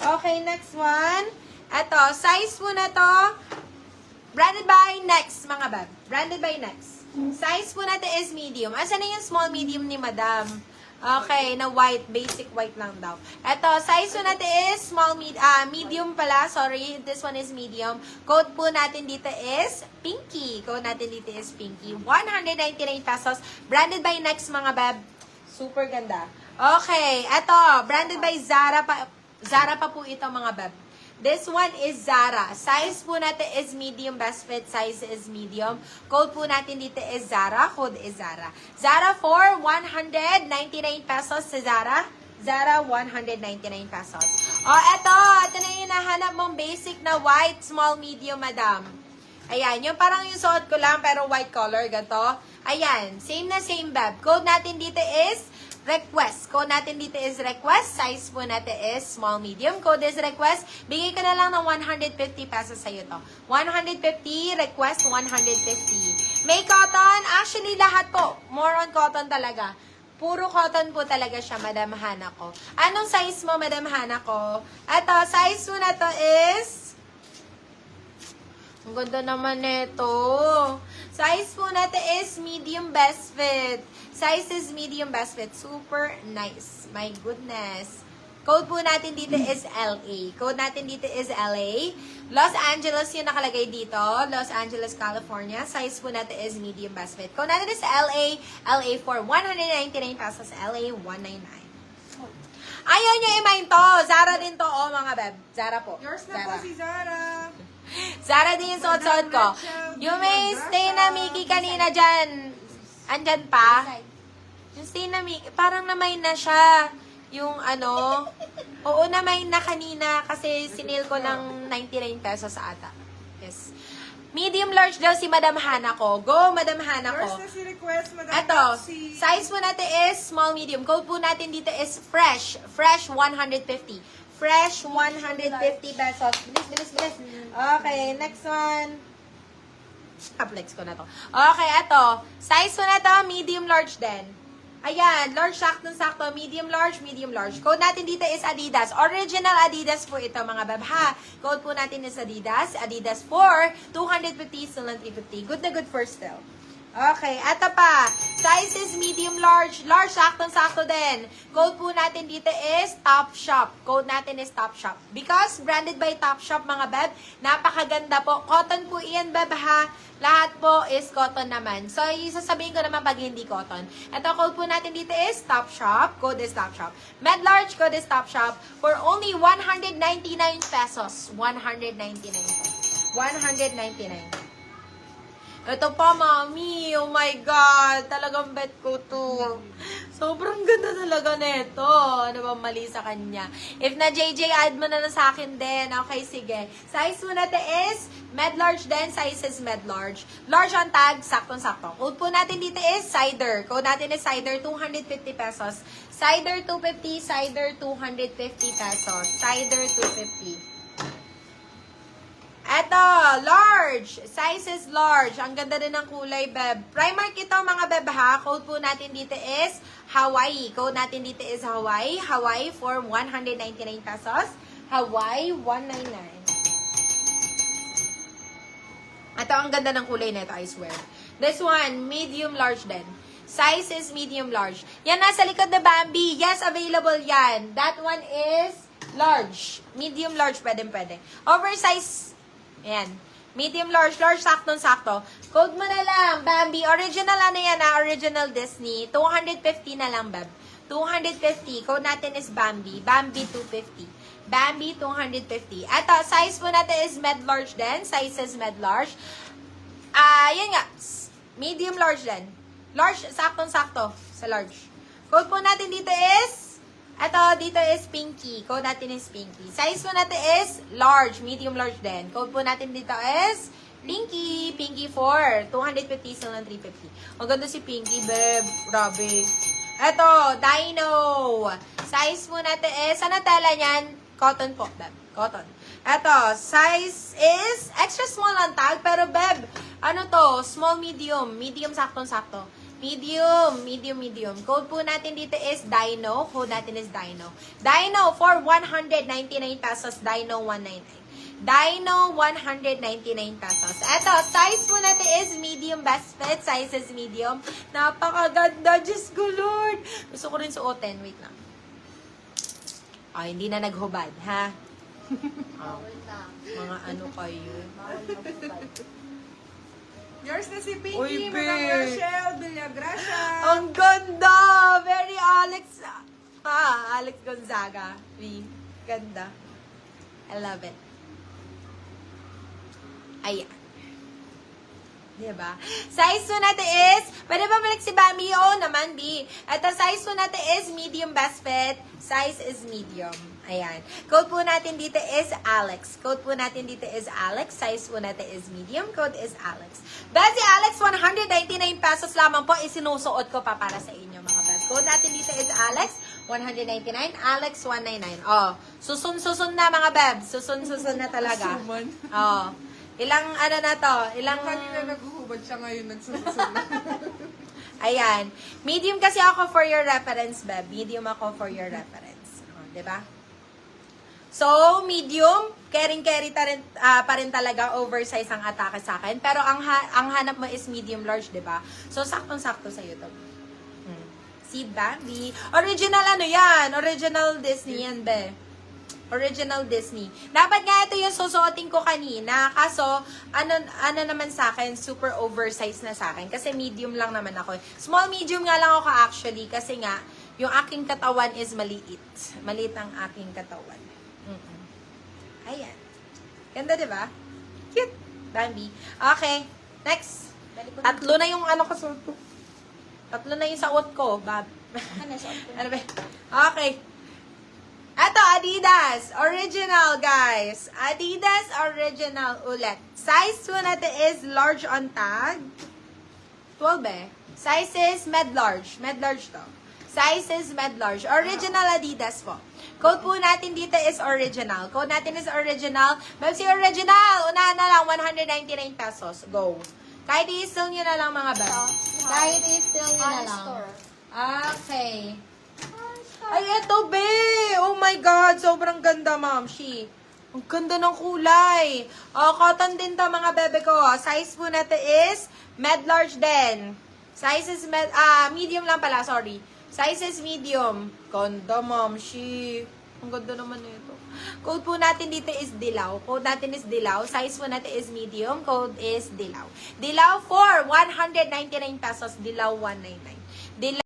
Okay, next one. Ito, size po na to. Branded by Next, mga bab. Branded by Next. Size po natin is medium. Asan na yung small medium ni madam? Okay, na white. Basic white lang daw. Ito, size po natin is medium pala. Sorry, this one is medium. Code po natin dito is pinky. Code natin dito is pinky. 199 pesos. Branded by Next, mga bab. Super ganda. Okay, ito. Branded by Zara pa. Zara pa po ito, mga bab. This one is Zara. Size po natin is medium. Best fit size is medium. Code po natin dito is Zara. Code is Zara. Zara for 199 pesos sa Zara. Zara, 199 pesos. Eto na yung nahanap mong basic na white, small, medium, madam. Ayan, yung parang yung suot ko lang pero white color, gato. Ayan, same na same, bab. Code natin dito is request. Code natin dito is request. Size po natin is small, medium. Code is request. Bigay ko na lang ng 150 pesos sa'yo to. 150, request 150. May cotton. Actually, lahat po. More on cotton talaga. Puro cotton po talaga siya, Madam Hana ko. Anong size mo, Madam Hana ko? Ito, size po na to is... Ang ganda naman nito. Size po natin is medium best fit. Size is medium best fit. Super nice. My goodness. Code po natin dito is LA. Code natin dito is LA. Los Angeles yung nakalagay dito. Los Angeles, California. Size po natin is medium best fit. Code natin is LA. LA for 199 pesos. LA 199. Ayaw nyo i-mine to. Zara din to. Mga beb. Zara po. Yours na Zara. po si Zara. Zara din yung suot-suot ko. Yung may stay na Mickey kanina dyan. Andyan pa. Yung stay na Mickey, parang namay na siya. Yung ano, oo namay na kanina kasi sinil ko ng 99 pesos ata. Yes. Medium large daw si Madam Hana ko. Go, Madam Hana ko. Yours na si request, Madam Ito, Roxy. size po natin is small, medium. Code po natin dito is fresh. Fresh 150. Fresh 150 pesos. Bilis, bilis, bilis. Okay, next one. Flex ko na to. Okay, ito. Size po na to, medium large din. Ayan, large sakto-sakto, medium large. Code natin dito is Adidas. Original Adidas po ito, mga bab, ha. Code po natin is Adidas. Adidas for 250, still not 350. Good na good for still. Okay, eto pa. Size is medium large. Large, saktong-sakto din. Code po natin dito is Top Shop. Code natin is Top Shop. Because branded by Top Shop, mga beb, napakaganda po. Cotton po iyan, beb, ha. Lahat po is cotton naman. So, isasabihin ko naman pag hindi cotton. Ito, code po natin dito is Top Shop. Code is Top Shop. Med large, code is Top Shop. For only 199 pesos. 199 pesos. 199. Ito pa, mami. Oh my God. Talagang bet ko to. Sobrang ganda talaga nito. Ano ba mali sa kanya? If na JJ, add mo na sa akin din. Okay, sige. Size mo natin is med large din. Size is med large. Large on tag, saktong-sakto. Code po natin dito is cider. Code natin is cider, 250 pesos. Cider, 250. Cider, 250 pesos. Cider, 250. Eto, large. Size is large. Ang ganda din ng kulay, beb. Primark ito, mga beb, ha. Code po natin dito is Hawaii. Code natin dito is Hawaii. Hawaii for 199 pesos. Hawaii, 199. Ito, ang ganda ng kulay nito, I swear. This one, medium large din. Size is medium large. Yan, nasa likod na Bambi. Yes, available yan. That one is large. Medium large, pwede. Oversize. Ayan. Medium, large, saktong-sakto. Code mo na lang, Bambi. Original ano yan, original Disney. 250 na lang, Bab. 250. Code natin is Bambi. Bambi 250. Bambi 250. Ito, size po natin is med large din. Size is med large. Yan nga. Medium large din. Large, saktong-sakto sa large. Code po natin dito is dito is pinky. Code natin is pinky. Size po natin is large. Medium large din. Code po natin dito is pinky. Pinky 4. 250 still ng 350. Ang ganda si Pinky, beb. Grabe. Ito, Dino. Size po natin is, ano tela niyan? Cotton po, beb. Cotton. Ito, size is extra small ang tag. Pero, beb, ano to? Small, medium. Medium, saktong-sakto. Medium. Code po natin dito is Dino. Code natin is Dino. Dino for 199 pesos. Dino 199. Dino 199 pesos. Eto, size po natin is medium best fit. Size is medium. Napakaganda. Diyos ko, Lord. Gusto ko rin suotin. Wait lang. Oh, hindi na naghubad, ha? Oh, mga ano kayo. Yours na si Pinky, Uy, Madam babe. Rochelle Villagracia. Ang ganda! Very Alex. Alex Gonzaga. Ganda. I love it. Ayan. Diba? Size po natin is, pwede ba balik si Bambi? Oo naman, B. At ang size po natin is medium best fit. Size is medium. Ayan. Code po natin dito is Alex. Code po natin dito is Alex. Size po natin is medium. Code is Alex. Besi Alex, 199 pesos lamang po. Isinusuot ko pa para sa inyo, mga best. Code natin dito is Alex, 199. Alex, 199. Oh, susun na, mga bebs. Susun na talaga. Suman. Oh. Ilang ano na to? Ilang... Kanina naghuhubad siya, ngayon nagsusunod na. Ayan. Medium kasi ako for your reference, beb. Medium ako for your reference. Oh, diba? So, medium, carry pa rin talaga oversize ang atake sa akin. Pero ang hanap mo is medium large, diba? So, saktong-sakto sa'yo to. Seed Bambi. Original ano yan? Original Disney yan, be. Original Disney. Dapat nga ito yung susuotin ko kanina. Kaso, ano naman sa akin, super oversized na sa akin. Kasi medium lang naman ako. Small medium nga lang ako actually. Kasi nga, yung aking katawan is maliit. Maliit ang aking katawan. Ayan. Ganda, diba? Cute. Bambi. Okay. Next. Tatlo na yung ano kasuot ko. Tatlo na yung saot ko, Bab. Ano ba? Okay. Ito, Adidas. Original, guys. Adidas Original ulit. Size po natin is large on tag. 12 eh. Size is med-large. Med-large to. Size is med-large. Original Adidas po. Code po natin dito is original. Code natin is original. Ma'am, si original. Unahan na lang, 199 pesos. Go. Kahit i-steal nyo na lang, mga ba? Kahit i-steal nyo na lang. Okay. Ay, eto, be! Oh my God! Sobrang ganda, ma'am. Ang ganda ng kulay. Oh, cotton din to, mga bebe ko. Size po natin is med-large din. Size is medium lang pala, sorry. Size is medium. Ganda, ma'am. Ang ganda naman ito. Code po natin dito is Dilaw. Code natin is Dilaw. Size po natin is medium. Code is Dilaw. Dilaw for 199 pesos. Dilaw 199. Dilaw